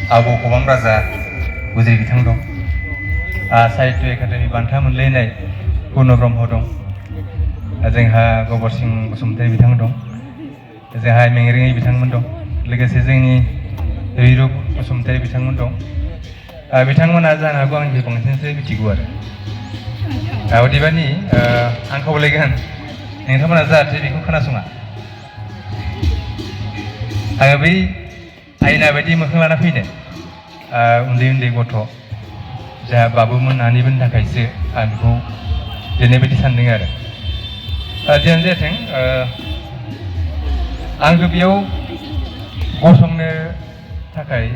आबौ खबां राजा उजिर बिथां दं, साहित्य एकाडेमि बान्था मोनलायनाय पुर्न ब्रह्म दं, जोंहा गबर सिं बसुमतारी बिथां दं, जोंहा मेंरिङै बिथांमोन दं, लोगोसे जोंनि रैरुब बसुमतारी बिथांमोन दं। बिथांमोना जानो हागौ आंनिफ्राय बांसिनसो मिथिगौ आरो अदेबानि आं खावलायगोन नोंथांमोना जाहाथे बेखौ खोनासङा। आङो बै आयना बायदि मोखां लाना फैनो उन्दै उन्दै गथ' जाहा बाबुमोन नानिमोननि थाखायसो आं बेखौ लिरनाय बायदि सानदों आरो जियानो जाथों आंखौ बेयाव गसंनो थाखाय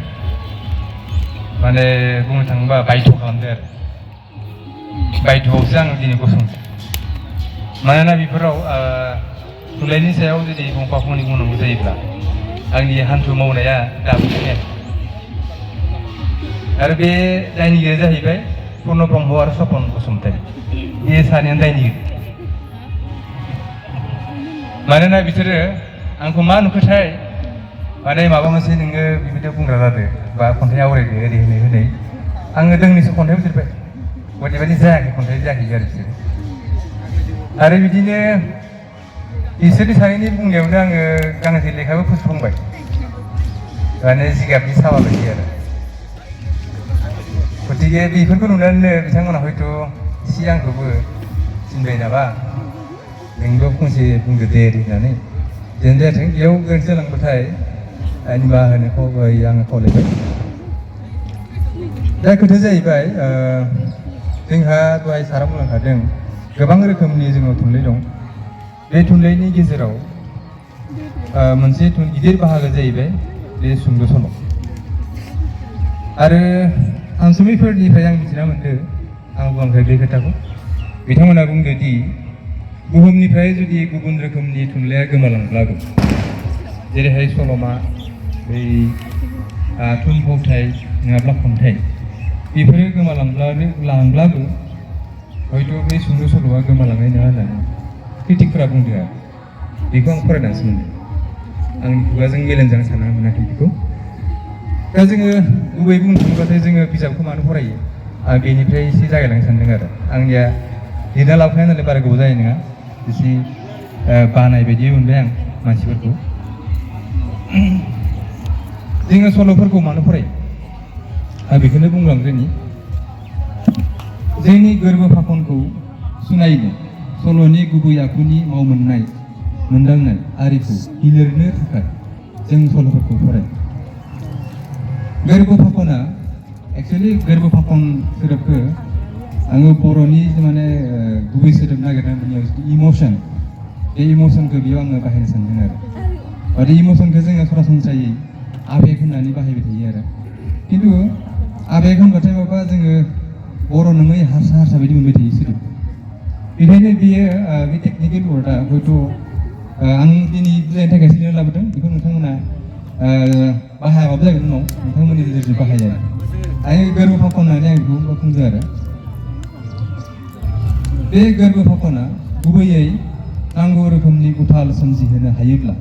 माने बुंनो थाङोबा बायध' खालामदों आरो बायध'आवसो आं दिनै गसंदों। मानोना बेफोराव थुनलाइनि सायाव जुदि फंफा फंनै बुंनांगौ जायोब्ला आंनि हान्थु मावनाया दाबोनो आरो बे दायनिगिरिया जाहैबाय पुर्न ब्रह्म आरो सपन बसुमतारी, बे सानैयानो दायनिगिरि। मानोना बिसोरो आंखौ मा नुखोथाय माने माबा मोनसे नोङो बेबायदि बुंग्रा जादों बा खन्थाइ आवरायदो ओरै होनै आङो दोंनैसो खन्थाइ बिजिरबाय, अदेबानि जायाखै, खन्थाइ जायाखै आरो बिसोरो। आरो बिदिनो बिसोरनि सानैनि बुंनायावनो आङो गांसे लेखाबो फोसावखांबाय, माने जिगाबनि साबा बायदि आरो। गतिके बेफोरखौ नुनानैनो बिथांमोना हयथ' एसे आंखौबो थिनबाय नामा, नोंबो फंसे बुंदो दे होननानै। जेन जाथों बेयाव गोरोन्थि जालांबाथाय निमाहा होनो आङो खावलायबाय। दा खोथाया जाहैबाय जोंहा दहाय सारा बुंलांखादों गोबां रोखोमनि जोंनाव थुनलाइ दं। बे थुनलाइनि गेजेराव मोनसे गिदिर बाहागो जाहैबाय बे सुंद' सल'। आरो सानसुमैफोरनिफ्राय आं मिथिना मोन्दों, आं बुंबाय बे खोथाखौ, बिथांमोना बुंदो दि बुहुमनिफ्राय जुदि गुबुन रोखोमनि थुनलाइया गोमालांब्लाबो, जेरैहाय सल'मा, बै थुनफावथाय नङाब्ला खन्थाइ, बेफोरो गोमालांब्लाबो हयथ' बे सुंद' सल'आ गोमालांनाय नङा होननानै क्रिटिकफोरा बुंदों आरो बेखौ आं फरायनानैसो मोनदों, आंनि खुगाजों मेलेमजों सानना मोनाखै बेखौ। दा जोङो गुबै बुंनो थाङोब्लाथाय जोङो बिजाबखौ मानो फरायो, आं बेनिफ्राय एसे जागायलांनो सानदों आरो। आंनिया लिरना लाबोखानाय नालाय बारा गोबाव जानाय नङा, एसे बानाय बायदि मोनबाय आं मानसिफोरखौ। जोङो सल'फोरखौ मानो फरायो आं बेखौनो बुंलांग्रोनि। जोंनि गोरबो फाखनखौ सुनायनो, सल'नि गुबै आखुनि मावमोननाय मोनदांनाय आरिखौ बिलिरनो थाखाय जों सल'फोरखौ फरायो। गोरबो फाखना एक्सुवेलि गोरबो फाखन सोदोबखौ आङो बर'नि माने गुबै सोदोब नागिरना मोननायाव इमोसन, बे इमोसनखौ बेयाव आङो बाहायनो सानदों आरो। बे इमोसनखौ जोङो सरासनस्रायै आबेग होननानै बाहायबाय थायो आरो। खिन्थु आबेग होनबाथाय माबा जोङो बर' नङै हारसा हारसा बायदि मोनबाय थायो सोदोब। बेखायनो बेयो बे टेकनिकेल वर्डआ हयथ' आं दिनै बुजायनो थाखाय सोलिना लाबोदों, बेखौ नोंथांमोना बाहायाबाबो जागोन, उनाव नोंथांमोननि गेजेरजों बाहायो आरो। आं गोरबो फाखन होननानै आं बेखौ बुंदों आरो। बे गोरबो फाखना गुबैयै नांगौ रोखोमनि गुथाल सोमजिहोनो हायोब्ला,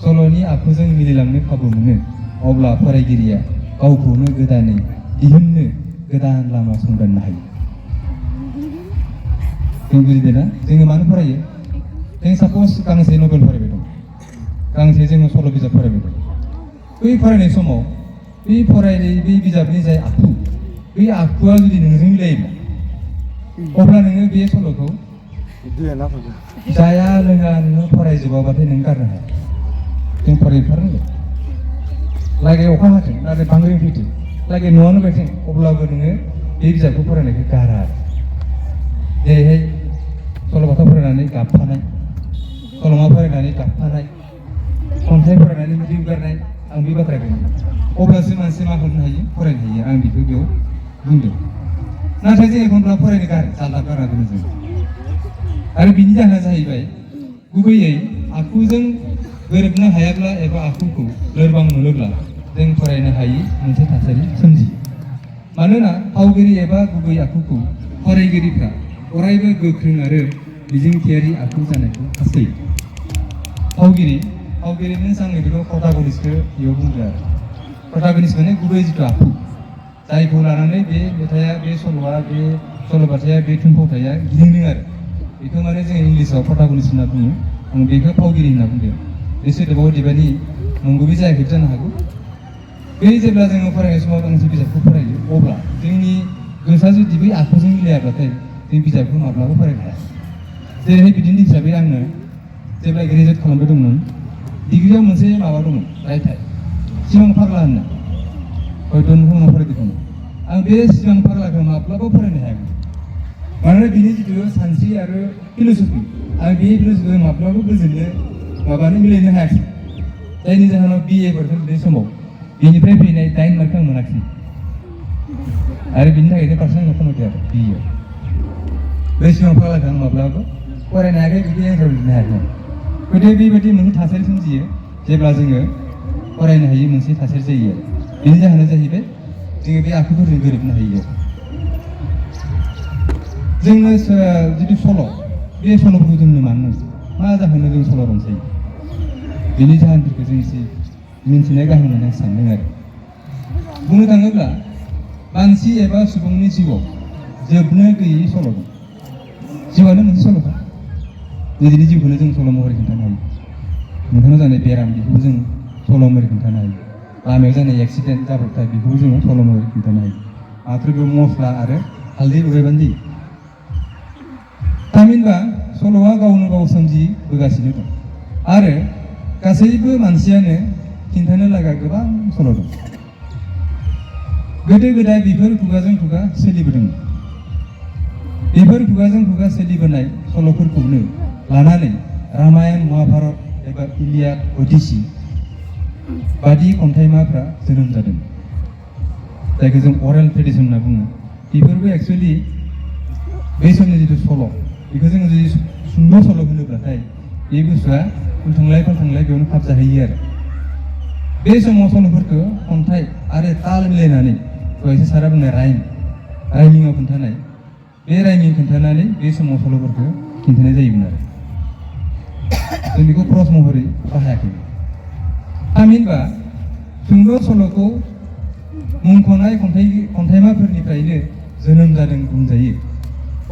सल'नि आखुजों मिलायलांनो खाबु मोनो, अब्ला फरायगिरिया गावखौनो गोदानै दिहुननो गोदान लामा संदाननो हायो। जों बुजिदों ना? जोङो मानो फरायो? जों साप'ज गांसे नभेल फरायबाय दं, गांसे जोङो सल' बिजाब फरायबाय दं। बै फरायनाय समाव बै बिजाबनि जाय आखु, बै आखुआ जुदि नोंजों मिलायोब्ला, अब्ला नोङो बे सल'खौ जाया लोङा नोङो फरायजोबाबाथाय नों गारनो हाया। जों फरायथारनांगौ। लागै अखा हाथों, नाथाय बांग्रिं फैथों, लागै न'आनो बायथों, अब्लाबो नोङो बे बिजाबखौ फरायनायखौ गारा आरो। जेरैहाय सल'बाथा फरायनानै गाबफानाय, सल'मा फरायनानै गाबफानाय, खन्थाइ फरायनानै मोदै गारनाय, आं बे बाथ्राखौ अब्लासो मानसिया मा खालामनो हायो, फरायनो हायो। आं बेखौ बेयाव बुंदों। नाथाय जों एखनब्ला फरायनो गारो, जाल्ला गारना दोनो जों। आरो बिनि जाहोना जाहैबाय गुबैयै आखुजों गोरोबनो हायाब्ला एबा आखुखौ लोरबां मोनोब्ला जों फरायनो हायि मोनसे थासारि सोमजियो। मानोना फावगिरि एबा गुबै आखुखौ फरायगिरिफ्रा अरायबो गोख्रों आरो मिजिंथियारि आखु जानायखौ हास्थायो। फावगिरि मिन्स आं बेखौ प्रटागनिस्टखौ बेयाव बुंदों आरो। प्रटागनिस्ट माने गुबै जिथु आखु जायखौ लानानै बे मेथाइआ बे सल'आ बे सल'बाथाया बे थुनफावथाया गिदिंदों आरो बेखौ माने जों इंलिसाव प्रटागनिस्ट होनना बुङो आं बेखौ फावगिरि होनना बुंदों बे सोदोबाव अदेबानि नंगुबै जायाखै जानो हागौ बे जेब्ला जोङो फरायनाय समाव गांसे बिजाबखौ फरायो अब्ला जोंनि गोसोआ जुदि बै आखुजों मिलायाब्लाथाय जों बिजाबखौ माब्लाबा फरायनो हाया जेरैहाय बिदिन्थि हिसाबै आङो जेब्ला ग्रेजुवेट खालामबाय दंमोन डिग्रियाव मोनसे माबा दंमोन रायथाइ सिमां फाग्ला होनना हयथ' नोंथांमोना फरायदोंमोन आं बे सिमां फाग्लाखौ माब्लाबा फरायनो हायामोन मानोना बिनि जिथु सानस्रि आरो फिल'सफि आं बे फिल'सफिखौ माब्लाबा गोजोननो माबानो मिलायनो हायाखै जायनि जाहोनाव BA बे समाव बेनिफ्राय फैनाय 9 मार्क आं मोनाखै आरो बिनि थाखायनो पार्सेन्ट आंनाव खमायदों आरो BA बे सिमां फाग्लाखौ आं माब्लाबा फरायनो हायाखै बिदि एन्सार लिरनो हायाखै गथिखे बेबायदि मोनसे थासारि सोमजियो जेब्ला जोङो फरायनो हायै मोनसे थासारि जायो आरो बेनि जाहोना जाहैबाय जोङो बे आखुफोरजों गोरोबनो हायो जोंनो जिथु सल' बे सल'फोरखौ जोंनो मानो नांगौ मा जाहोनो जों सल' रनसायो बेनि जाहोनफोरखौ जों एसे मिन्थिनाया गाहाम होननानै आं सानदों आरो बुंनो थाङोब्ला मानसि एबा सुबुंनि जिउआव जोबनो गैयै सल' दं जिउआनो मोनसे सल'खा निजेनि जिउखौनो जों सल' महरै खोन्थानो हायो नोंथांनाव जानाय बेराम बेखौबो जों सल' महरै खोन्थानो हायो लामायाव जानाय एक्सिडेन्ट जाब्रबथाय बेखौबो जोङो सल' महरै खोन्थानो हायो माथ्र' मस्ला आरो हालदै लगायबानो जायो थामहिनबा सल'आ गावनो गाव सोमजिबोगासिनो दं आरो गासैबो मानसियानो खिन्थानो लागा गोबां सल' दं गोदो गोदाय बेफोर खुगाजों खुगा सोलिबोदोंमोन बेफोर खुगाजों खुगा सोलिबोनाय सल'फोरखौनो लानानै रामायण महाभारत एबा इलियाड अडिसी बादि खन्थाइमाफ्रा जोनोम जादों जायखौ जों अरेल ट्रेडिसन होनना बुङो बेफोरबो एक्सुवेलि बै समनि जिथु सल' बेखौ जोङो जुदि सुंद' सल' होनोब्लाथाय बे बुस्थुआ उनथांलाय फानथांलाय बेयावनो खाब जाहैयो आरो बे समाव सल'फोरखौ खन्थाइ आरो ताल मिलायनानै दहायसो सारा बुंनाय राइमिङाव खोन्थानाय बे राइमिं खोन्थानानै बे समाव सल'फोरखौ खिन्थानाय जायोमोन आरो जों बेखौ क्रस महरै बाहायाखै थामहिनबा सुंद' सल'खौ मुंख'नाय खन्थाइमाफोरनिफ्रायनो जोनोम जादों बुंजायो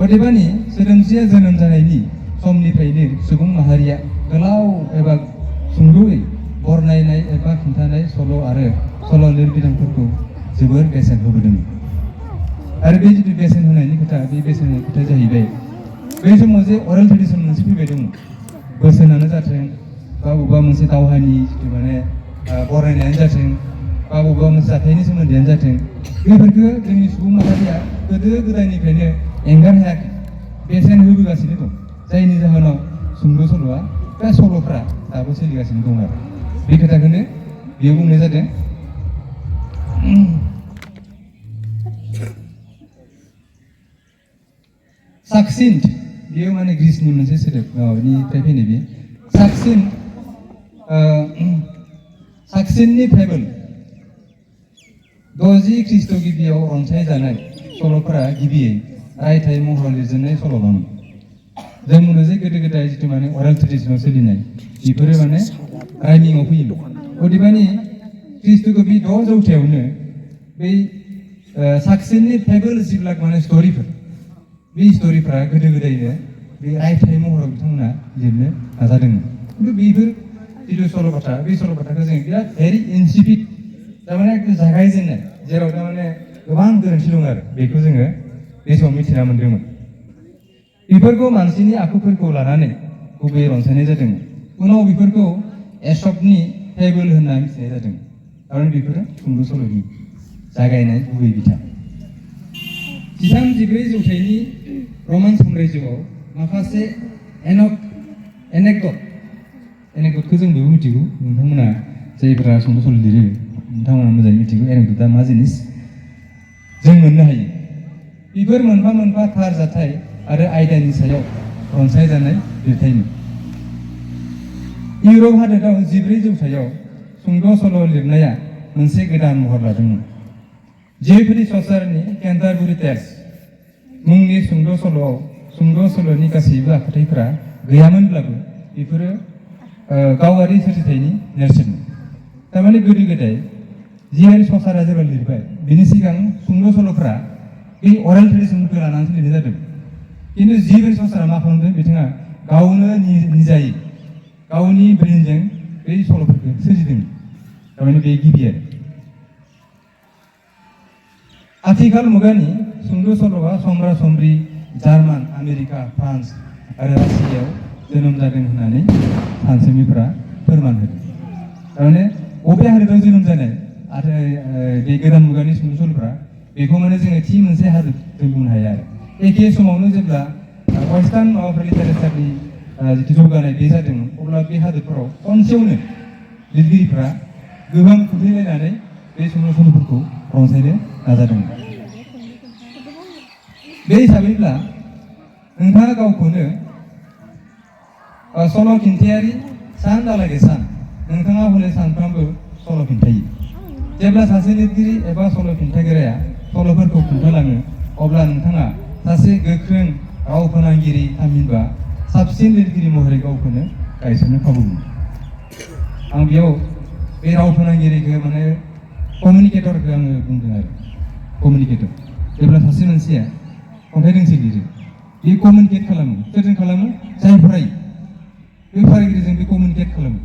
अदेबानि सोदोमस्रिया जोनोम जानायनि समनिफ्रायनो सुबुं माहारिया गोलाव एबा सुंद'यै बरनायनाय एबा खिन्थानाय सल' आरो सल' लिरबिदांफोरखौ जोबोर बेसेन होबोदोंमोन आरो बे जिथु बेसेन होनायनि खोथा बे बेसेन होनायनि खोथाया जाहैबाय बै समाव जे अरेल ट्रेडिसन मोनसे फैबाय दंमोन बोसोनानो जाथों बा बबेबा मोनसे दावहानि जिथु माने बरायनायानो जाथों बा बबेबा मोनसे जाथायनि सोमोन्दैआनो जाथों बेफोरखौ जोंनि सुबुं माहारिया गोदो गोदायनिफ्रायनो एंगार हायाखै बेसेन होबोगासिनो दं जायनि जाहोनाव सुंद' सल'आ बे सल'फ्रा दाबो सोलिगासिनो दं आरो बे खोथाखौनो बेयाव बुंनाय जादों साक्सिन्ट बेयो माने ग्रीसनि मोनसे सोदोब माबानिफ्राय फैनाय बे साक्सिन्टनि फेबल 60 ख्रीष्ट गिबियाव रनसायजानाय सल'फोरा गिबियै रायथाइ महराव लिरजेननाय सल'मोन जों बुङो जे गोदो गोदाय जिथु माने अरेल ट्रेडिसनाव सोलिनाय बेफोरो माने राइमिङाव फैयोमोन अदेबानि ख्रीष्ट गिबि 6 जौथायावनो बै साक्सिन्टनि फेबल जिब्लाक माने स्ट'रिफोर बे स्ट'रिफ्रा गोदो गोदायनो बे रायथाइ महराव बिथांमोना लिरनो नाजादोंमोन खिन्थु बेफोर जिथु सल'बाथा बे सल'बाथाखौ जों बिराद भेरि इनसिपिड थारमाने जागायजेननाय जेराव थारमाने गोबां गोरोन्थि दं आरो बेखौ जोङो बे समाव मिथिना मोन्दोंमोन बेफोरखौ मानसिनि आखुफोरखौ लानानै गुबैयै रनसायनाय जादोंमोन उनाव बेफोरखौ एसपनि फेबल होनना मिथिनाय जादों खारन बेफोरो सुंद' सल'नि जागायनाय गुबै बिथा 13-14 जौथाइनि रमान साम्रायजोआव माखासे एनेक्डटखौ जों बयबो मिथिगौ नोंथांमोना जायफोरा सुंद' सल' लिरो नोंथांमोना मोजाङै मिथिगौ एनेक्डटआ मा जिनिस जों मोननो हायो बेफोर मोनफा मोनफा थार जाथाय आरो आयदानि सायाव रनसायजानाय लिरथायमोन इउरप हादोराव 14 जौथायाव सुंद' सल' लिरनाया मोनसे गोदान महर लादोंमोन जेफरी चसारनि केन्टारबरी टेल्स मुंनि सुंद' सल'नि गासैबो आखुथायफोरा गैयामोनब्लाबो बेफोरो गावारि सोरजिथायनि नेरसोन थारमाने गोदो गोदाय जिआरि संसारा जेब्ला लिरबाय बिनि सिगां सुंद' सल'फ्रा बे अरेल ट्रेडिसनखौ लानानैसो लिरनाय जादों। खिन्थु जिआरि संसारा मा खालामदों बिथाङा गावनो निजायै गावनि ब्रेनजों बे सल'फोरखौ सोरजिदों। थारमाने बे गिबि आरो आथिखाल मुगानि सुंद' सल'आ समब्रा समब्रि जार्मान, आमेरिका, फ्रान्स आरो रासियायाव जोनोम जादों होननानै सानसुमैफोरा फोरमान होदों। थारमाने बबे हादोराव जोनोम जानाय आरो बे गोदान मुगानि सुंद' सल'फ्रा बेखौ माने जोङो थि मोनसे हादोर जों बुंनो हाया आरो एखे समावनो जेब्ला वेस्टार्न माबाफोर लिटारेचारनि जिथु जौगानाय बे जादोंमोन अब्ला बे हादोरफोराव खनसेयावनो लिरगिरिफ्रा गोबां खुंथायलायनानै बे सुंद' सल'फोरखौ रनसायनो नाजादोंमोन। बे हिसाबैब्ला नोंथाङा गावखौनो सल' खिन्थायारि सान दालागे सान नोंथाङा हले सानफ्रामबो सल' खिन्थायो। जेब्ला सासे लिरगिरि एबा सल' खिन्थागिरिया सल'फोरखौ खिन्थालाङो अब्ला नोंथाङा सासे गोख्रों राव फोनांगिरि थामहिनबा साबसिन लिरगिरि महरै गावखौनो गायसननो खाबु मोनो। आं बेयाव बे राव फोनांगिरिखौ माने कमिउनिकेटरखौ आङो बुंदों आरो कमिउनिकेटर जेब्ला सासे मानसिया खन्थाइ दोंसे लिरो बे कमिउनिकेट खालामो सोरजों खालामो जाय फरायो बे फरायगिरिजों बे कमिउनिकेट खालामो।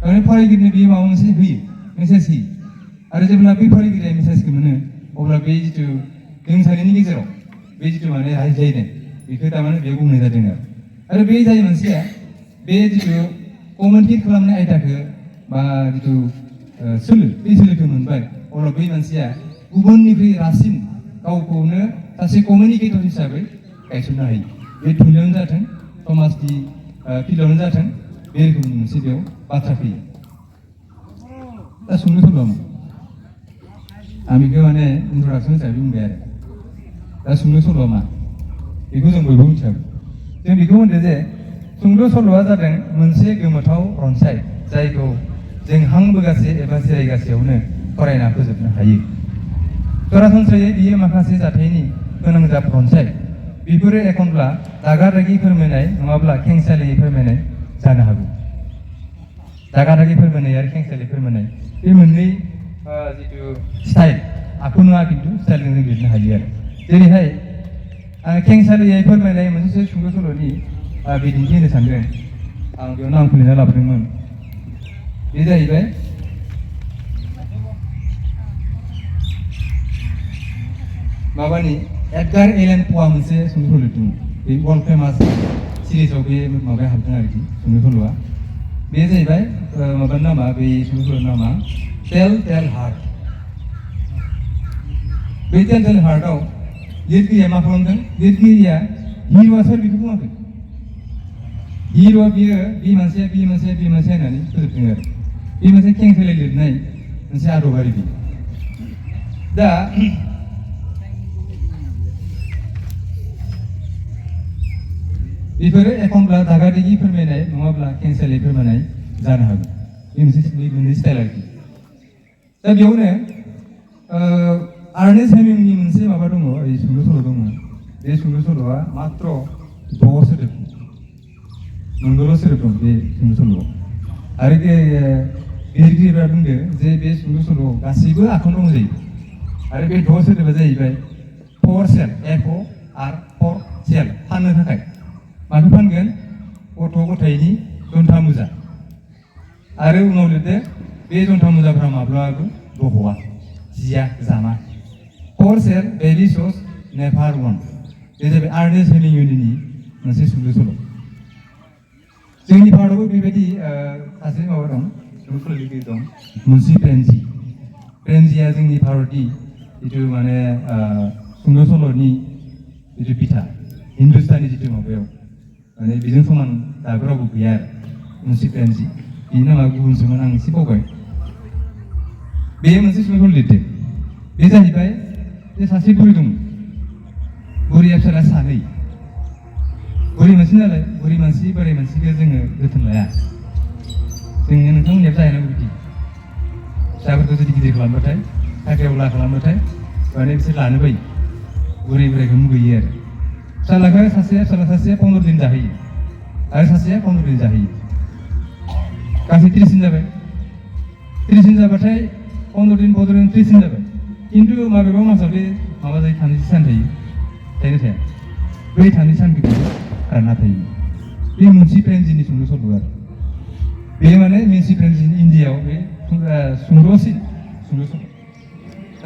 थारमाने फरायगिरिनो बेयो माबा मोनसे होयो मेसेज होयो आरो जेब्ला बे फरायगिरिया मेसेजखौ मोनो अब्ला बे जिथु जों सानैनि गेजेराव बे जिथु माने रायज्लायनाय बेखौ थारमाने बेयाव बुंनाय जादों आरो बे जाय मानसिया बे जिथु कमिउनिकेट खालामनाय आयदाखौ बा जिथु सोलो बे सोलोखौ मोनबाय अब्ला बै मानसिया गुबुननिख्रुइ रासिन गावखौनो सासे कमिउनिकेटर हिसाबै गायसननो हायो। बे थुनलाइयावनो जाथों समाजनि फिल्डआवनो जाथों बे रोखोमनि मोनसे बेयाव बाथ्रा फैयो। दा सुंद' सल'आ आं बेखौ माने इन्ट्रडाक्सन हिसाबै बुंबाय आरो दा सुंद' सल'आ मा बेखौ जों बयबो मिथिखागौ। जों बेखौ होनदों जे सुंद' सल'आ जादों मोनसे गोमोथाव रनसाय जायखौ जों हां बोगासे एबा जिरायगासेयावनो फरायना फोजोबनो हायो। सरासनस्रायै बियो माखासे जाथायनि फोनांजाब रनसाय बेफोरो एखनब्ला दागा-दागि फोरमायनाय नङाब्ला खेंसालियै फोरमायनाय जानो हागौ। दागा-दागि फोरमायनाय आरो खेंसालियै फोरमायनाय बे मोननै जिथु स्टाइल आखु नङा खिन्थु स्टाइलजों जों लिरनो हायो आरो जेरैहाय खेंसालियै फोरमायनाय मोनसे सुंद' सल'नि बिदिन्थि होनो सानदों आं बेयाव नामखौ लिरना लाबोदोंमोन। बे जाहैबाय माबानि एडगार एलेन प'आ मोनसे सुंद' सल' लिरदोंमोन। बे वर्ल्ड फेमास सिरिजआव बे माबाया हाबदों आरोखि सुंद' सल'आ। बे जाहैबाय माबानि नामा बे सुंद' सल'नि नामा टेल टेल हार्ट। बे टेल टेल हार्टआव लिरगिरिया मा खालामदों लिरगिरिया हिर'आ सोर बेखौ बुङाखै। हिर'आ बियो बे मानसिया होननानै फोजोबदों आरो बे मोनसे खेंसालियै लिरनाय मोनसे आदबारि बे। दा बेफोरो एखनब्ला दागा-दागि फोरमायनाय नङाब्ला खेंसालियै फोरमायनाय जानो हागौ। बे मोनसे स्टाइल आरोखि। दा बेयावनो आर्नेस्ट हेमिंनि मोनसे माबा दङ सुंद' सल' दङ। बे सुंद' सल'आ मात्र 6 सोदोब मोनद'ल' सोदोब दं बे सुंद' सल'आव आरो लिरगिरिफ्रा बुंदों जे बे सुंद' सल'आव गासैबो आखुनो दंजायो आरो बे 6 सोदोबा जाहैबाय फर सेल FOR फर सेल फाननो थाखाय माखौ फानगोन गथ' गथायनि जन्था मुजा आरो उनाव लिरदो बे जन्था मुजाफ्रा माब्लाबाबो दह'आ जिया जामा। फर सेल बेबि सस नेभार वान बे जाबाय आर्नेस्ट हेमिंवेनि मोनसे सुंद' सल'। जोंनि भारतावबो बेबायदि सासे माबा दं सुंद' सल' लिरगिरि दं मुन्सि प्रेमजिया जोंनि भारतनि जिथु माने सुंद' सल'नि जिथु बिथा हिन्दुस्ताननि जिथु माबायाव माने बेजों समान दाबो रावबो गैया आरो मुन्सि प्रेमजि बेनि नामा गुबुनसोमोन आं एसे बावबाय। बे मोनसे सुंद' सल' लिरदों। बे जाहैबाय जे सासे बुरि दं बुरिया फिसाला सानै बुरि मानसि नालाय बुरि मानसि बोराइ मानसिखौ जोङो जोथोन लाया। जोङो नोंथांमोननियाबो जाहैनांगौ बिदि फिसाफोरखौ जुदि गिदिर खालामबाथाय साख्रियावला खालामबाथाय माने बिसोर लानो बायो बुरै बोराइखौ मुगैयो आरो फिसाला सासेया 15 दिन जाहैयो आरो सासेया 15 दिन जाहैयो गासै 30 दिन जाबाय। 30 दिन जाबाथाय 15 दिन 14 दिन 30 दिन जाबाय खिन्थु माबेबा मासाव बे माबा जायो 36 सान थायो थायो थाया बै 36 सानखौ रानना थायो बे मुन्सि प्रेमजिनि सुंद' सल' आरो बे माने मुन्सि प्रेमजि इण्डियाआव बे सुंद'सिन सुंद' सल'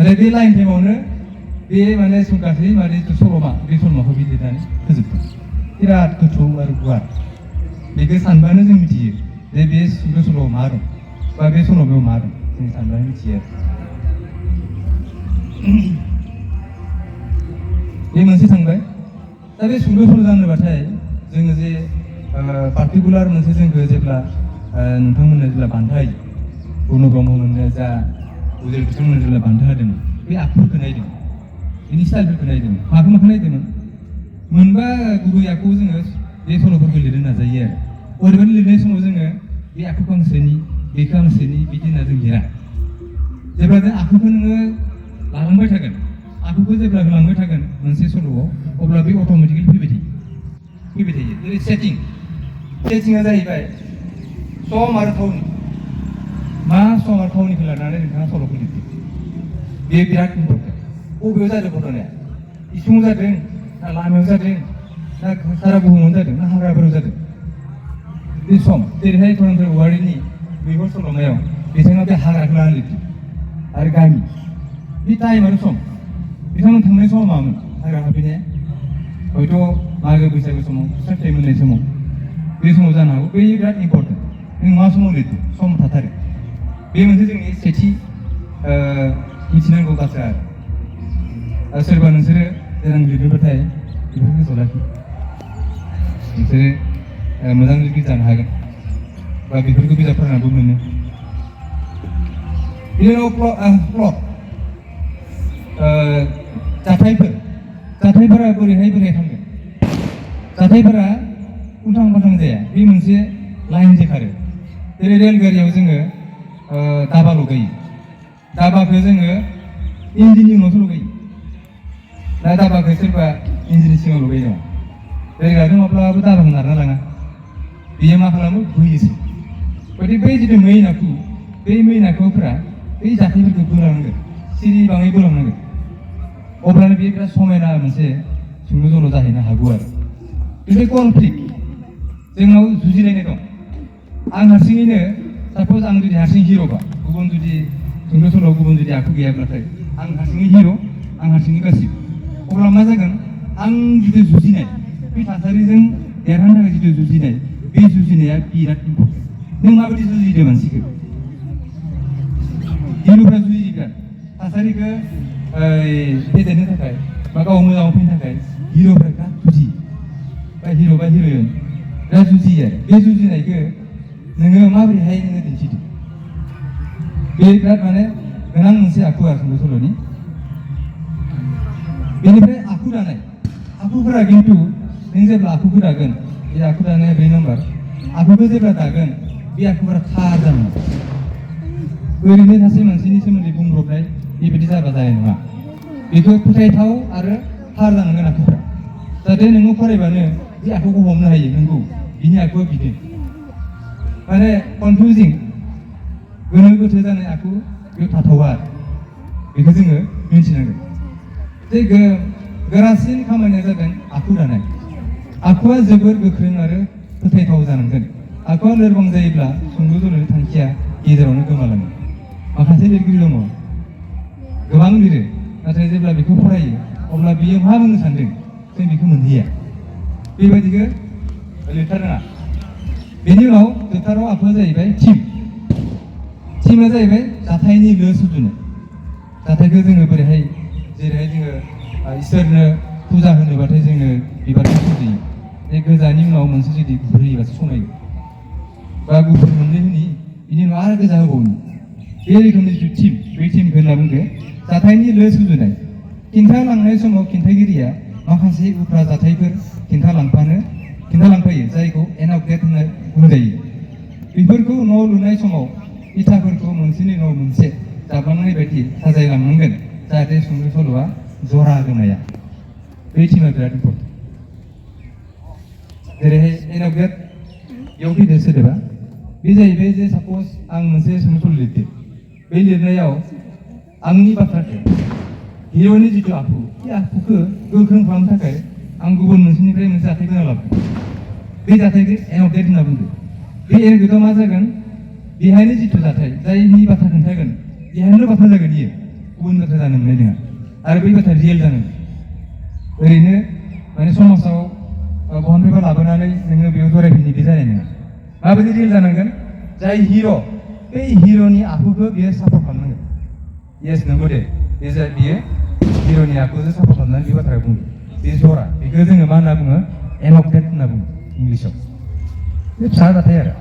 आरो बे लाइन टाइमावनो बे माने गासै माने सल'मा बे सल'माखौ बे लिरनानै फोजोबदों बिराद गोथौ आरो गुवार बेखौ सानबानो जों मिथियो जे बे सुंद' सल'आव मा दं बा बे सल'मायाव मा दं जों सानबानो मिथियो आरो बे मोनसे थांबाय दा बे सुंद' सल' जानोबाथाय जोङो जे पार्टिकुलार मोनसे जोंखौ जेब्ला नोंथांमोननो जेब्ला बान्था होयो गुनु ब्रह्ममोननो जा उजिर बिथांमोननो जेब्ला बान्था होदोंमोन बे आखुफोरखौ नायदों बेनि स्टाइलफोरखौ नायदोंमोन माखौ नायदोंमोन मोनबा गुबै आखुआव जोङो बे सल'फोरखौ लिरनो नाजायो आरो ओरैबायदि लिरनाय समाव जोङो बे आखुखौ आं सोनि बेखौ आं सोनि बिदि होनना जों लिरा जेब्ला जों आखुखौ नोङो लालांबाय थागोन आखुखौ जेब्ला होलांबाय थागोन मोनसे सल'आव अब्ला बे अट'मेटिकेलि फैबाय थायो जेरै सेटिंआ जाहैबाय सम आरो थावनि मा सम आरो थावनिखौ लानानै नोंथाङा सल'खौ लिरदों बेयो बिराद इम्परटेन्ट बबेयाव जादों घटनाया इसुङाव जादों ना लामायाव जादों ना सारा बुहुमाव जादों ना हाग्राफोराव जादों बे सम जेरैहाय धरनीधर औवारिनि मैहुर सल'मायाव बिथाङा बे हाग्राखौ लानानै लिरदों आरो गामि बे टाइम आरो सम बिथांमोन थांनाय समाव मामोन हाग्रा हाबफैनाया हयथ' मागो बैसागु समाव साख्रि मोननाय समाव बे समाव जानो हागौ बे बिराद इम्परटेन्ट नों मा समाव लिरदों सम थाथारो बे मोनसे जोंनि सेथि मिथिनांगौ बाथ्रा आरो सोरबा नोंसोरो देनां लिरोबाथाय बेफोरखौ गोसोआव लाखि नोंसोरो मोजां लिरगिरि जानो हागोन बा बेफोरखौ बिजाब फरायनानैबो मोनो बिनि उनाव प्लट जाथायफोरा बोरैहाय थांगोन जाथायफोरा उल्थां फाल्थां जाया बे मोनसे लाइनजों खारो जेरै रेलगारियाव जोङो दाबा लगायो दाबाखौ जोङो इन्जिननि उनावसो लगायो दा दाबाखौ सोरबा इन्जिननि सिङाव लगायो दङ रेलगारियाव माब्लाबाबो दाबाखौ नारना लाङा बेयो मा खालामो बोयोसो गथिखे बै जिथु मेइन आखु बे मेइन आखुफोरा बै जाथायफोरखौ बोलांनांगोन सिरिबाङै बोलांनांगोन अब्लानो बेयो बिराद समायना मोनसे सुंद' सल' जाहैनो हागौ आरो बे कनफ्लिक्ट जोंनाव जुजिलायनाय दं आं हारसिङैनो साप'ज आं जुदि हारसिं हिर'बा गुबुन जुदि सुंद' सल'आव गुबुन जुदि आखु गैयाब्लाथाय आं हारसिङै हिर' आं हारसिङै गासिबो अब्ला मा जागोन आं जिथु जुजिनाय बे थासारिजों देरहानो थाखाय जिथु जुजिनाय बे जुजिनाया बिराद इम्परटेन्ट नों माबायदि जुजिदों मानसिखौ हिर'फ्रा जुजियो बिराद थासारिखौ फेजेननो थाखाय बा गाव मोजाङाव फैनो थाखाय हिर'फ्रा बिराद जुजियो बा हिर' बा हिर'इन बिराद जुजियो आरो बे जुजिनायखौ नोङो माबोरैहाय नोङो दिन्थिदों बे बिराद माने गोनां मोनसे आखु आरो सुंद' सल'नि बेनिफ्राय आखु दानाय आखुफोरा खिन्थु नों जेब्ला आखुखौ दागोन बे आखु दानाया 2 नाम्बार आखुखौ जेब्ला दागोन बे आखुफोरा थार जानांगोन ओरैनो सासे मानसिनि सोमोन्दै बुंब्रबनाय बेबायदि जाबा जानाय नङा बेखौ फोथायथाव आरो थार जानांगोन आखुफ्रा जाहाथे नोङो फरायबानो बे आखुखौ हमनो हायो नंगौ बिनि आखुआ बिदि माने कनफिउजिं गोनो गोथो जानाय आखु बेयाव थाथावा बेखौ जोङो मिथिनांगोन जे गोरासिन खामानिया जादों आखु दानाय आखुआ जोबोर गोख्रों आरो फोथायथाव जानांगोन आखुआ लोरबां जायोब्ला सुंद' सल'नि थांखिया गेजेरावनो गोमालाङो माखासे लिरगिरि दङ गोबां लिरो नाथाय जेब्ला बेखौ फरायो अब्ला बियो मा बुंनो सानदों जों बेखौ मोनहैया बेबायदिखौ लिरथारनाङा बेनि उनाव जोबथाराव आखुआ जाहैबाय थिमा जाहैबाय जाथायनि लो सुजुनाय जाथायखौ जोङो बोरैहाय जेरैहाय जोङो इसोरनो फुजा होनोबाथाय जोङो बिबारखौ फुजियो बे गोजानि उनाव मोनसे जुदि गुफुर होयोबासो समायो बा गुफुर मोननै होनि बिनि उनाव आरो गोजा होबावनो बे रोखोमनि जिथु बे थिमखौ होनना बुंदो जाथायनि लो सुजुनाय खिन्थालांनाय समाव खिन्थागिरिया माखासे उफ्रा जाथायफोर खिन्थालांफायो जायखौ एनाउक्टेट होनना बुंजायो बेफोरखौ न' लुनाय समाव इथाफोरखौ मोनसेनि उनाव मोनसे जाबलांनाय बायदि साजायलांनांगोन जाहाथे सुंद' सल'आ जरा गोमाया बे थिमा बिराद इम्परटेन्ट जेरैहाय एनाउक्टेट बेयाव फैदो सोदोबा बे जाहैबाय जे साप'ज आं मोनसे सुंद' सल' लिरदों बे लिरनायाव आंनि बाथ्राखौ हिर'नि जिथु आखु बे आखुखौ गोख्रों खालामनो थाखाय आं गुबुन मोनसेनिफ्राय मोनसे जाथाय खोना लाबोदों बे जाथायखौ एन अफ डेट होनना बुंदो बे एन डेटआव मा जागोन बेहायनो जिथु जाथाय जायनि बाथ्रा खोन्थागोन बेहायनो बाथ्रा जागोन इयो गुबुन बाथ्रा जानो मोननाय नङा आरो बै बाथ्राया रियेल जानांगोन ओरैनो माने समाजाव बहानिफ्रायबा लाबोनानै नोङो बेयाव जरायफैनो बे जानाय नङा माबायदि रियेल जानांगोन जाय हिर' बै हिर'नि आखुखौ बियो सापर्ट खालामनांगोन येस नंगौ दे बियो हिर'नि आखुजों सापर्ट खालामनानै बे बाथ्राखौ बुङो बे जरा बेखौ जोङो मा होनना बुङो एन अफ डेट होनना बुङो इंलिसाव बे फिसा जाथाय आरो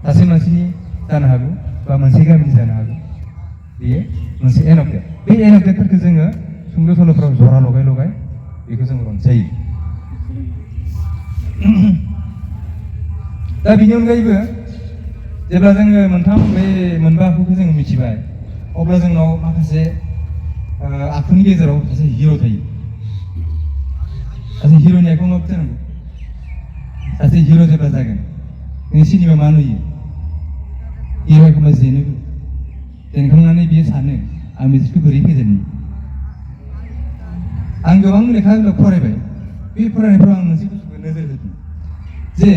सासे मानसिनि जानो हागौ बा मोनसे गामिनि जानो हागौ बेयो मोनसे एन अफ डेट बे एन अफ डेटफोरखौ जोङो सुंद' सल'फ्राव जरा लगाय लगाय बेखौ जों रनसायो दा बेनि अनगायैबो जेब्ला जोङो मोनबा आखुखौ जोङो मिथिबाय अब्ला जोंनाव माखासे आखुनि गेजेराव सासे हिर' थायो सासे हिर'नि आखुआ माबायदि जानांगौ सासे हिर' जेब्ला जागोन नों सिनेमा मा नुयो हिर' एखमबा जेनोबो जेनखांनानै बियो सानो आं बिसोरखौ बोरै फेजेननो आं गोबां लेखा फरायबाय बे फरायनायफ्राव आं मोनसे बुस्थुखौ नोजोर होदों जे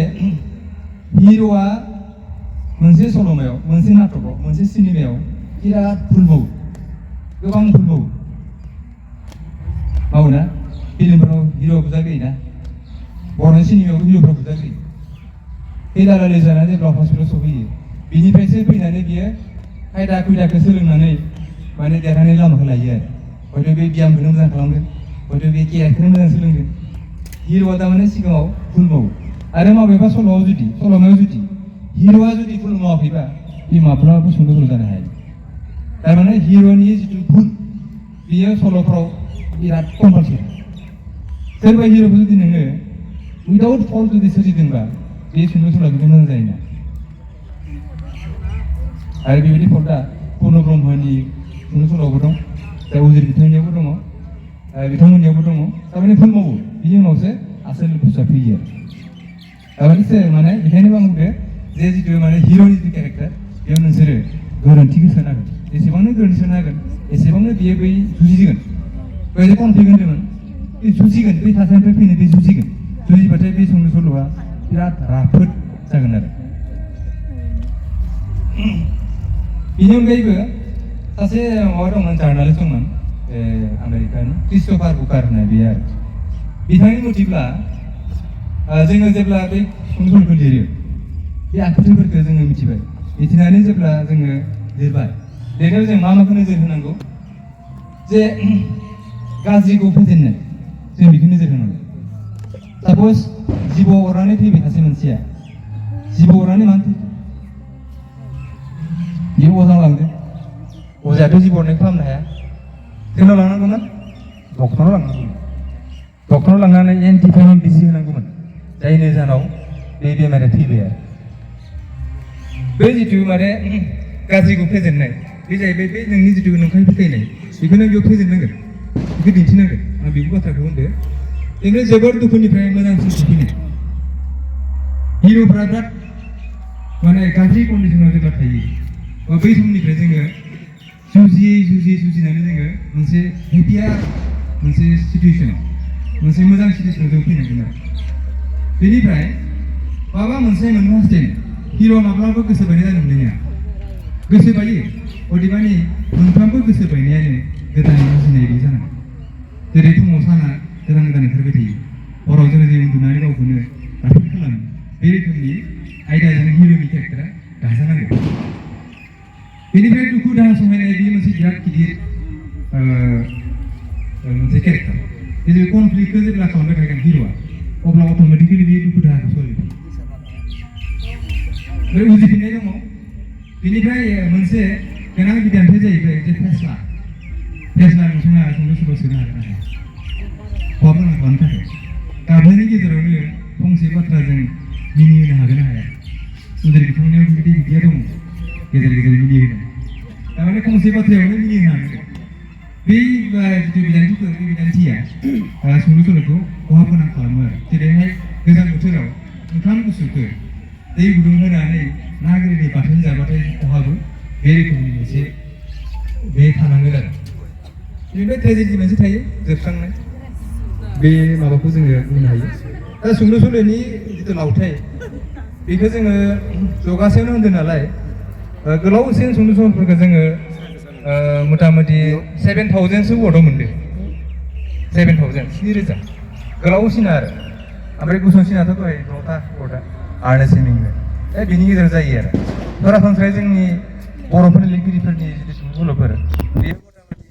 हिर'आ मोनसे सल'मायाव मोनसे नाटकआव मोनसे सिनेमायाव बिराद भुल मावो गोबां भुल मावो ना फिल्मफोराव हिर' बुजा गैयोना बर'नि सिनेमायावबो हिर'फ्रा बुजा गैयो फैलालालि जानानै जेब्ला हस्पिटाल सफैयो बिनिफ्रायसो फैनानै बियो खायदा खुयदाखौ सोलोंनानै माने देरहानायनि लामाखौ लायो आरो हयथ' बे ब्यामखौनो मोजां खालामगोन हयथ' बे केयारखौनो मोजां सोलोंगोन हिर'आ थारमाने सिगाङाव भुल मावो आरो माबेबा सल'मायाव जुदि हिर'आ जुदि भुल मावाखैबा बे माब्लाबाबो सुंद' सल' जानो हाया थारमाने हिर'नि जिथु भुल बेयो सल'फ्राव बिराद कम्पालसरि सोरबा हिर'खौ जुदि नोङो उइदाउट फल्ट जुदि सोरजिदोंबा बे सुंद' सल'आ जुदि मोजां जायोना आरो बेबायदि फल्टआ पुर्न ब्रह्मनि सुंद' सल'आवबो दं दा उजिर बिथांनियावबो दङ बिथांमोननियावबो दङ थारमाने भुल मावो बिनि उनावसो आसोल बुस्थुआ फैयो आरो माने बेखायनो आं बुंदो जे जिथु माने हिर'नि जिथु केरेक्टार बेयाव नोंसोरो गोरोन्थिखौ सोनांगोन जेसेबांनो गोरोन्थि सोनो हागोन एसेबांनो बियो बै जुजिगोन बै कनफ्लिक्ट होन्दोंमोन बे जुजिगोन बै थासारिनिफ्राय फैनो बे जुजिबाथाय बे सुंद' सल'आ बिराद राफोद जागोन आरो बेनि अनगायैबो सासे माबा दंमोन जार्नालिस्ट दंमोन आमेरिकानि क्रिस्ट'फार बुकार होननाय बे आरो बिथांनि मथेब्ला जोङो जेब्ला बे सुंद' सल'खौ लिरो बे आखुथायफोरखौ जोङो मिथिबाय मिथिनानै जेब्ला जोङो लिरबाय लिरनायाव जों मा माखौ नोजोर होनांगौ जे गाज्रिखौ फेजेननाय जों बेखौ नोजोर होनांगौ साप'ज जिबौ अरनानै थैबाय सासे मानसिया जिबौ अरनानै मानो थैखो बेयो अजा लांदों अजायाथ' जिबौ अरनायखौ फाहामनो हाया जोंनाव लांनांगौमोन डक्टराव लांनानै एन्टिभाइराल बिजि होनांगौमोन जायनि जाहोनाव बे बेमारिया थैबाय आरो बे जिथु माने गाज्रिखौ फेजेननाय बे जाहैबाय बे नोंनि जिथु नंखाय फोथायनाय बेखौनो बेयाव फेजेननांगोन बेखौ दिन्थिनांगोन आं बेखौ बाथ्राखौ होनदो बेनिफ्राय जोबोर दुखुनिफ्राय मोजांसिन सफैनाय हिर'फ्रा बिराद माने गाज्रि कन्डिसनाव जेब्ला थायो बै समनिफ्राय जोङो जुजिनानै जोङो मोनसे हेपियार मोनसे सिटुवेसनाव मोनसे मोजां सिटुवेसनाव जों फैनांगोन आरो बेनिफ्राय माबा मोनसे मोननो हास्थायनाय हिर' माब्लाबाबो गोसो बायनाय जानो मोननाय नङा गोसो बायो अदेबानि मोनफ्रोमबो गोसो बायनायानो गोदानै बुजिनाय बायदि जानांगौ जेरै फुङाव साना गोदान ओंखारबाय थायो हराव जोङो जे उन्दुनानै गावखौनो राफोद खालामो बे रोखोमनि आयदाजों हिर'नि केरेक्टारा दाजानांगौ बेनिफ्राय दुखु दाहा सहायनाय बे मोनसे बिराद गिदिर मोनसे केरेक्टार बे कनफ्लिक्टखौ जेब्ला खालामबाय थागोन हिर'आ अब्ला अट'मेटिकेलि बे दुखु दाहाखौ सहायबाय थायो उजिफिननाय दङ बेनिफ्राय मोनसे गोनां बिदान्थि जाहैबाय जे फेस्ला नोंथाङा सुंद' सल' सोनो हागोन ना हाया खहाब गोनां खालामनो थाखाय गाबनायनि गेजेरावनो फंसे बाथ्राजों मिनिहोनो हागोन ना हाया उजिर बिथांनियाव बेबायदि बिदिया दङ गेजेर मिनिहोनो थारमाने फंसे बाथ्रायावनो मिनिहोनो हानांगोन बै जिथु बिदान्थिफोर बे बिदान्थिया सुंद' सल'खौ खहाब गोनां खालामो आरो जेरैहाय गोजां बोथोराव ओंखाम गुसुखौ दै गुदुं होनानै ना गोरलै बाथोन जाबाथाय खहाबो बे रोखोमनि मोनसे बे थानांगोन आरो बेनिफ्राय ट्रेजेडि मोनसे थायो जोबस्रांनाय बे माबाखौ जोङो बुंनो हायो दा सुंद' सल'नि जिथु लावथाय बेखौ जोङो जगासेयावनो होन्दों नालाय गोलावसिन सुंद' सल'फोरखौ जोङो मथा मथि 7,000सो वार्डआव मोनदों 7,000 7,000 गोलावसिन आरो ओमफ्राय गुसुंसिनाथ' दहाय 9टा वार्डआ आर्नेस्ट हेमिंवे दा बेनि गेजेराव जायो आरो सरासनस्रायै जोंनि बर'फोरनि लिरगिरिफोरनि जिथु सुंद' सल'फोर बेयो मथा मथि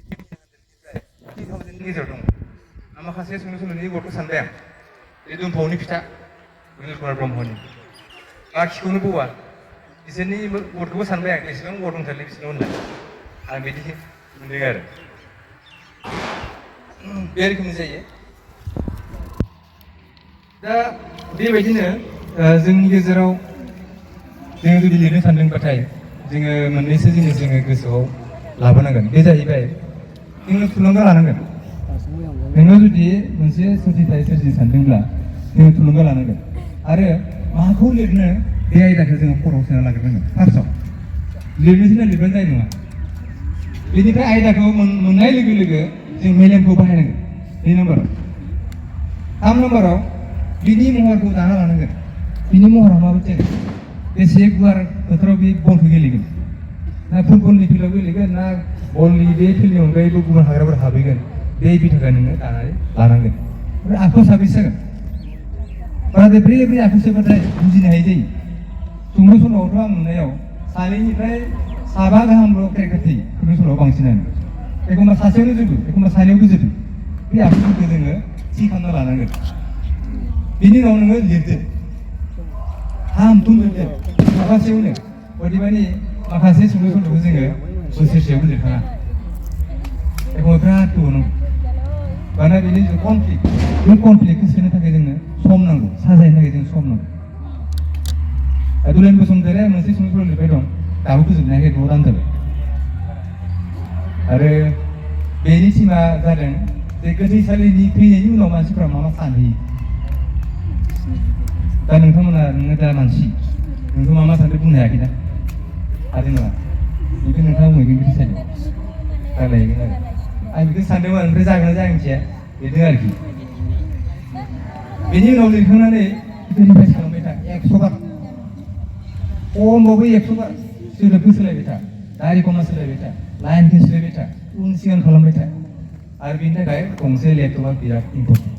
15,000 गेजेराव दङ आं माखासे सुंद' सल'नि वार्डखौ सानबाय आं बे दुमफावनि फिथा अनिल कुमार ब्रह्मनि बाखिखौनो बावा बिसोरनि वार्डखौबो सानबाय आं बेसेबां वार्ड दंथारलै बिसोरनाव होननानै आं बिदि मोनदों आरो बे रोखोमनि जायो दा बेबायदिनो जोंनि गेजेराव जोङो जुदि लिरनो सानदोंबाथाय जोङो मोननैसो जिनिस जोङो गोसोआव लाबोनांगोन बे जाहैबाय जोङो थुलुंगा लानांगोन नोङो जुदि मोनसे सोरजिथाय सोरजिनो सानदोंब्ला जोङो थुलुंगा लानांगोन आरो माखौ लिरनो बे आयदाखौ जोङो खर'आव सोना लाग्रोनांगोन फार्स्टआव लिरनोसैना लिरबानो जानाय नङा बेनिफ्राय आयदाखौ मोननाय लोगो लोगो जों मेलेमखौ बाहायनांगोन 2 नाम्बाराव 3 नाम्बाराव बिनि महरखौ दाना लानांगोन बिनि महरा माबायदि जागोन बेसे गुवार फोथाराव बे बलखौ गेलेगोन ना फुटबलनि फिल्डआव गेलेगोन ना बलनि बे फिल्डनि अनगायैबो गुबुन हाग्राफोर हाबहैगोन बे बिथाखौ नोङो दानानै लानांगोन ओमफ्राय आखुवा साबेसे जागोन बाराद्राय ब्रै आखु सोबाथाय बुजिनो हायै जायो सुंद' सल'आवथ' आं नुनायाव 2निफ्राय 7 गाहामल' केरेक्टार थायो सुंद' सल'आव बांसिनानो एखमबा सासेयावनो जोबो एखमबा सानैयावबो जोबो बे आखुफोरखौ जोङो थि खालामना लानांगोन बिनि उनाव नोङो लिरदो हामथुम लिरदो माखासेयावनो अदेबानि माखासे सुंद' सल'खौ जोङो बोसोरसेयावबो लिरखाङा एखमबा बिराद गोबाव नांगौ मानोना बेनि जिथु कनफ्लिक्ट बे कनफ्लिक्टखौ सोनो थाखाय जोंनो सम नांगौ साजायनो थाखाय जों सम नांगौ दुलेन बसुमतारिया मोनसे सुंद' सल' लिरबाय दं दाबो फोजोबनो हायाखै 6 दान जाबाय आरो बेनि सिमा जादों जे गोथैसालिनि थैनायनि उनाव मानसिफ्रा मा मा सानहैयो दा नोंथांमोना नोङो दा मानसि नोंखौ मा मा सानदों बुंनो हायाखैना हादों नङा बेखौ नोंथाङा बुंहैगोन गोथैसालियाव रायलायहैगोन आरो आं बेखौ सानदोंमोन ओमफ्राय जागोन ना जाया मिथिया लिरदों आरोखि बेनि उनाव लिरखांनानै रिभाइस खालामबाय था 100 बार खमबाबो 100 बार सोदोबखौ सोलायबाय था दारि कमा सोलायबाय था लाइनखौ सोलायबाय था उन सिगां खालामबाय था आरो बेनि थाखाय गंसे लेपटपआ बिराद इम्परटेन्ट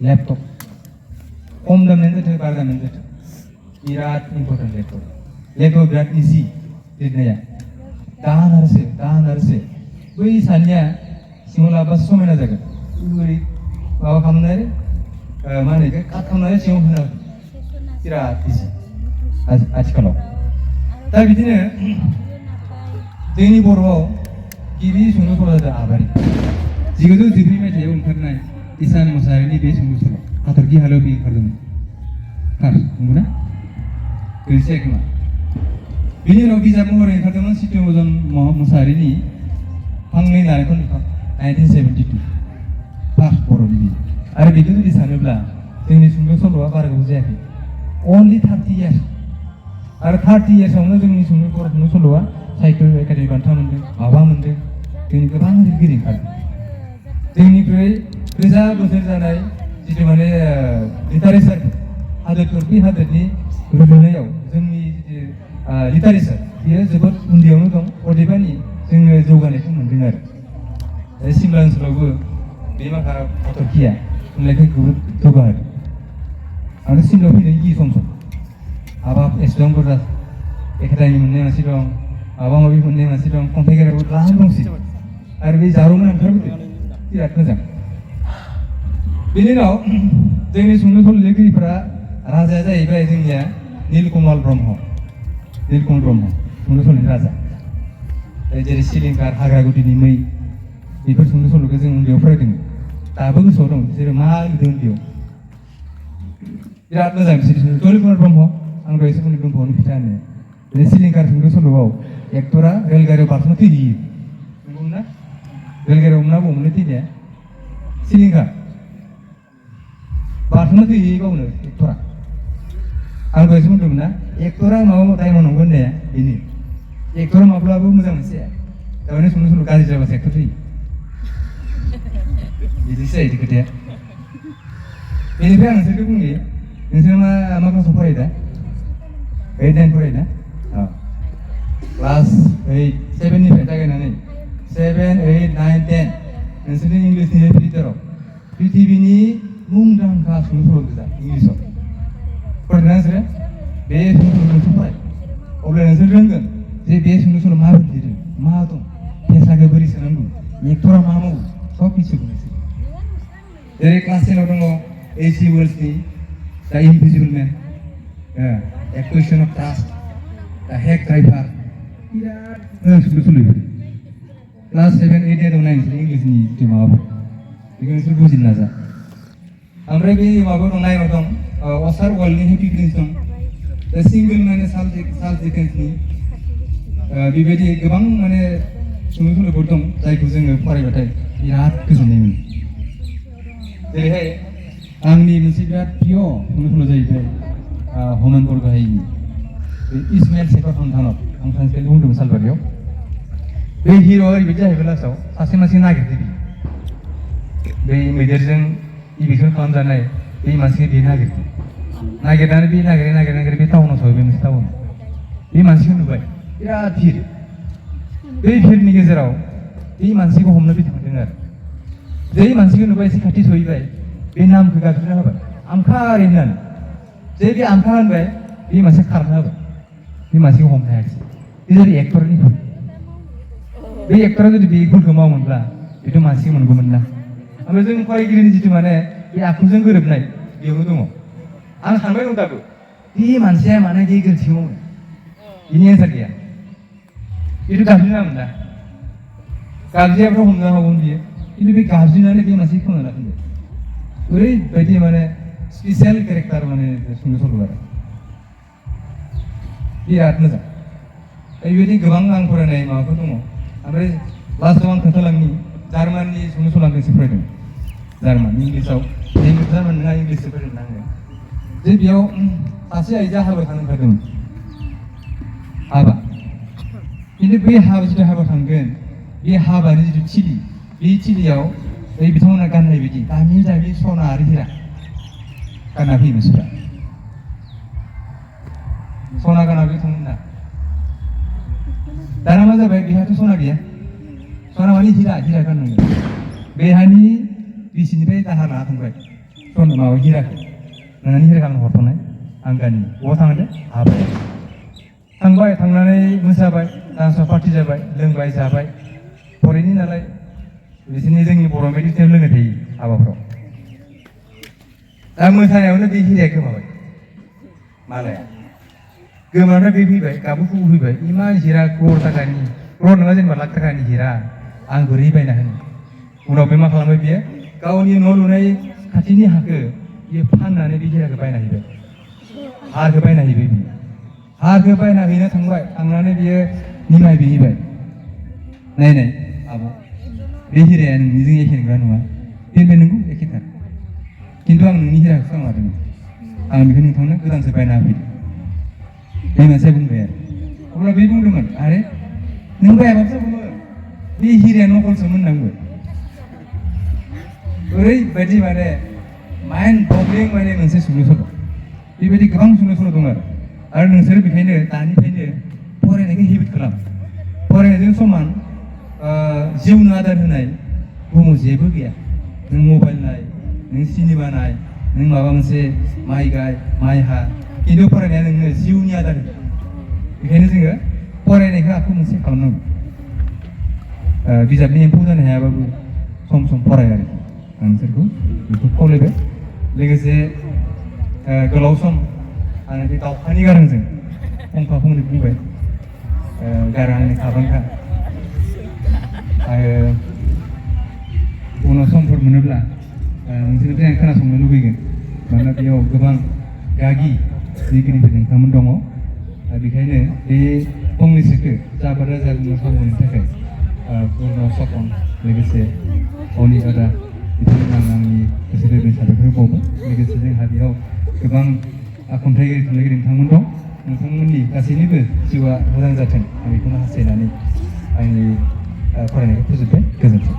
लेपटप खम दामनियानो जाथों बारा दामनियानो जाथों बिराद इम्परटेन्ट लेपटप बिराद इजि लिरनाया दाहान आरोसो बै सानैया सिङाव लाबासो समायना जागोन ओरै माबा खालामनानै मा होनो बेखौ काट खालामनानै सिङाव होना बिराद इजि आथिखालाव दा बिदिनो जोंनि बर'आव गिबि सुंद' सल' जादों आबारि 1914 मायथाइयाव ओंखारनाय इसान मुसाहारिनि बे सुंद' सल' हाथरखि हालौ बे ओंखारदोंमोन नंगौना गोरोन्थि खोमा बेनि उनाव बिजाब महरै ओंखारदोंमोन चित्तरन्जन मुसाहारिनि फांनै नारेंखल बिफां 1972 फार्स्ट बर'नि बियो आरो बेखौ जुदि सानोब्ला जोंनि सुंद' सल'आ बारा गोबाव जायाखै अनलि 30 इयार्स आरो 30 इयार्सआवनो जोंनि बर' सुंद' सल'आ साहित्य एकाडेमि बान्था मोनदों माबा मोनदों जोंनि गोबां लिरगिरि ओंखारदों जोंनिख्रुइ गोजा बोसोर जानाय जिथु माने लिटारेचार हादोरफोर बे हादोरनि रुजुनायाव जोंनि जिथु लिटारेचार बेयो जोबोद उन्दैयावनो दं अदेबानि जोङो जौगानायखौ मोनदों आरो सिमला ओनसोलावबो बे माखा हाथरखिया थुनलाइखौ जोबोद जौगाहोदों आरो सिमलायाव फैनाय गि सम हाबाब एसेबां बुरजा एकाडेमि मोननाय मानसि दं माबा माबि मोननाय मानसि दं खन्थाइगिरिबो गोबां दंसै आरो बे जारौमोन ओंखारबोदों बिराद मोजां बेनि उनाव जोंनि सुंद' सल' लिरगिरिफोरा राजाया जाहैबाय जोंनिया नीलकमल ब्रह्म सुंद' सल'नि राजा जेरै सिलिंखार हाग्रा गुदिनि मै बेफोर सुंद' सल'खौ जों उन्दैयाव फरायदोंमोन दाबो गोसोआव दं जेरै मा लिरदों उन्दैयाव बिराद मोजां बिसोर नील कमल ब्रह्म आं दहायसो बुंदों दुमफावनि फिथा होननाया बे सिलिंखार सुंद' सल'आव एक्टरा रेलगारियाव बारस'ना थैहैयो नंगौना रेलगारियाव ना बबावमोननो थैनाया सिलिंखार बारस'ना थैहैयो गावनो एक्टरा आं दहायसो बुंदोंमोन ना एक्टरा माबा दायमन्ड नंगौ होननाया बेनो एक्टरा माब्लाबो मोजां मोनसे थारमाने सुंद' सल' गाज्रि जाबासो एक्टर जायो बिदिसो जायो खोथाया बेनिफ्राय आं नोंसोरखौ बुंनि नोंसोर मा क्लासाव फरायो दा 8, 9 फरायो ना क्लास 8, 7निफ्राय जागायनानै 7, 8, 9, 10 नोंसोरनि इंलिसनि लिटाराव पृथिबीनि मुंदांखा सुंद' सल' गोजा इंलिसाव फरायदोंना नोंसोरो बे सुंद' सल'खौ नोंसोर फराय अब्ला नोंसोर रोंगोन जे बे सुंद' सल' माबोरै लिरो मा दं फेस्लाखौ बोरै सोनांगौ एक्टरा मा मावो सब मिथिगौ नोंसोर जेरै क्लास 10आव दङ A.C. वेल्सनि दा इनभिजिबल मेन ए क्वेश्चन अफ ट्रास्ट दा हेक ड्राइभार बिराद सुंद' सल' क्लास 7, 8, 9 आव नायनोसै इंलिसनि जिथु माबाफोर बेखौ नोंसोर बुजिनो नाजा ओमफ्राय बे माबायाव दं 9आव दं असार वाइल्डनि हेपि प्रिन्स दं दा सिंगोल माने चार्ल्स डिकेन्सनि बेबायदि गोबां माने सुंद' सल'फोर दं जायखौ जोङो फरायबाथाय बिराद गोजोननाय मोनो जेरैहाय आंनि मोनसे बिराद प्रिय सुंद' सल' जाहैबाय हमेन बरग'हाइनि बे इस्माइल शेखर खानथानब आं सानसेखालि बुंदोंमोन सालबारियाव बे हिर'आ ओरैबायदि जाहैबाय लास्टआव सासे मानसि नागिरदो बे मैदेरजों इभिक्सन खालामजानाय बे मानसिखौ बियो नागिरनानै बे नागिरै बे टाउनाव सहैबाय मोनसे टाउनाव बे मानसिखौ नुबाय बिराद भिर बे भिरनि गेजेराव बे मानसिखौ हमनो बे थांदों आरो जै मानसिखौ नुबाय एसे खाथि सहैबाय बे नामखौ गाबज्रिना होबाय आमखा ओरै होननानै जै बे आमखा होनबाय बे मानसिया खारना होबाय बे मानसिखौ हमनो हायाखिसै बे जाबाय एक्टरनि भुल बे एक्टरा जुदि बे भुलखौ मावोमोनब्ला बेथ' मानसिखौ मोनगौमोन ना ओमफ्राय जों फरायगिरिनि जिथु माने बे आखुजों गोरोबनाय बेयावनो दङ आं सानबाय दं दाबो बे मानसिया माने बे गोरोन्थि मावो बेनि एन्सार गैया बेथ' गाबज्रिनामोन ना गाबज्रियाबोथ' हमनो हागौमोन बियो खिन्थु बे गाबज्रिनानै बे मानसिखौ खोना लाफिनबाय ओरैबायदि माने स्पेसियेल केरेक्टार माने सुंद' सल' आरो बिराद मोजां बेबायदि गोबां आं फरायनाय माबाफोर दङ ओमफ्राय लास्टआव आं खोन्थालांनि जार्माननि सुंद' सल' आं गांसे फरायदों जार्मान इंलिसाव जार्मान नङा इंलिससो फरायदों आङो जे बेयाव सासे आइजोआ हाबा थांनो ओंखारदोंमोन हाबा खिन्थु बे जिथु हाबा थांगोन बे हाबानि जिथु थिलि बे थिलियाव बै बिथांमोना गाननाय बायदि दामि दामि सना आरो हिरा गानना फैयो मानसिफ्रा सना गाना बिथांमोना दाना मा जाबाय बेहाथ' सना गैया सना माने हिरा गाननांगौ बेहानि बिसिनिफ्राय दाहार लाना थांबाय माबा हिराखौ नोंनि हिरा गाननो हरथ'नाय आं गाननि बहा थांदो हाबाय थांबाय थांनानै मोसाबाय डान्सआव पार्टि जाबाय लोंबाय जाबाय फरेननि नालाय बिसोरनि जोंनि बर' मेडिसिनाव लोंनाय थायो हाबाफ्राव दा मोसानायावनो बे हिराया गोमाबाय मालाया गोमानानै बे फैबाय गाबुखौ फैबाय इमान हिरा क्रर थाखानि क्रर नङा जेनेबा लाख थाखानि हिरा आं बोरै बायना होनो उनाव बे मा खालामबाय बियो गावनि न' लुनाय खाथिनि हाखौ बियो फाननानै बे हिराखौ बायना हैबाय हारखौ बायना हैबाय बियो हारखौ बायना हैनो थांबाय थांनानै बियो निमाय बिहैबाय नाय आब' बे हिराया नोंनिजों एखे नंगौना नङा बेनिफ्राय नोंगौ एखेथार खिन्थु आं नोंनि हिराखौ खालामादों आं बेखौ नोंथांनो गोदानसो बायना होफैदों बे मानसिया बुंबाय आरो अब्ला बे बुंदोंमोन आरे नों बायाबाबो जागौमोन बे हिराया नकलसोमोन होननांगौ ओरैबायदि माने माइन्ड ब्ल'विं माने मोनसे सुंद' सल' बेबायदि गोबां सुंद' सल' दं आरो नोंसोर बेखायनो दानिफ्रायनो फरायनायखौ हेबिट खालाम फरायनायजों समान जिउनो आदार होनाय बुहुमाव जेबो गैया नों मबाइल नाय नों सिनेमा नाय नों माबा मोनसे माइ गाय माइ हा खिन्थु फरायनाया नोंनो जिउनि आदार होयो बेखायनो जोङो फरायनायखौ आखु मोनसे खालामनांगौ बिजाबनि एम्फौ जानो हायाबाबो सम सम फराय आरोखि आं नोंसोरखौ बेखौ खावलायबाय लोगोसे गोलाव सम आं बे दावखानि गारांजों फंफा फंनै बुंबाय गारांनि खाब्रांखा आरो उनाव समफोर मोनोब्ला नोंसोरनिफ्राय आं खोनासंनो लुबैगोन मानोना बेयाव गोबां गागि लिरगिरिफोर नोंथांमोन दङ बेखायनो बे फंनैसोखौ जाबा राजा बुंनो खाबुनि थाखाय गुरुनाव सपन लोगोसे अनि दादा बिथांमोन आंनि गोसो गोरबोनि साबायखर बावबाय लोगोसे जोंहा बेयाव गोबां खन्थाइगिरि थुनलाइगिरि नोंथांमोन दं नोंथांमोननि गासैनिबो जिउआ मोजां जाथों आं बेखौनो हास्थायनानै आंनि फरायनायखौ फोजोबबाय गोजोन्थों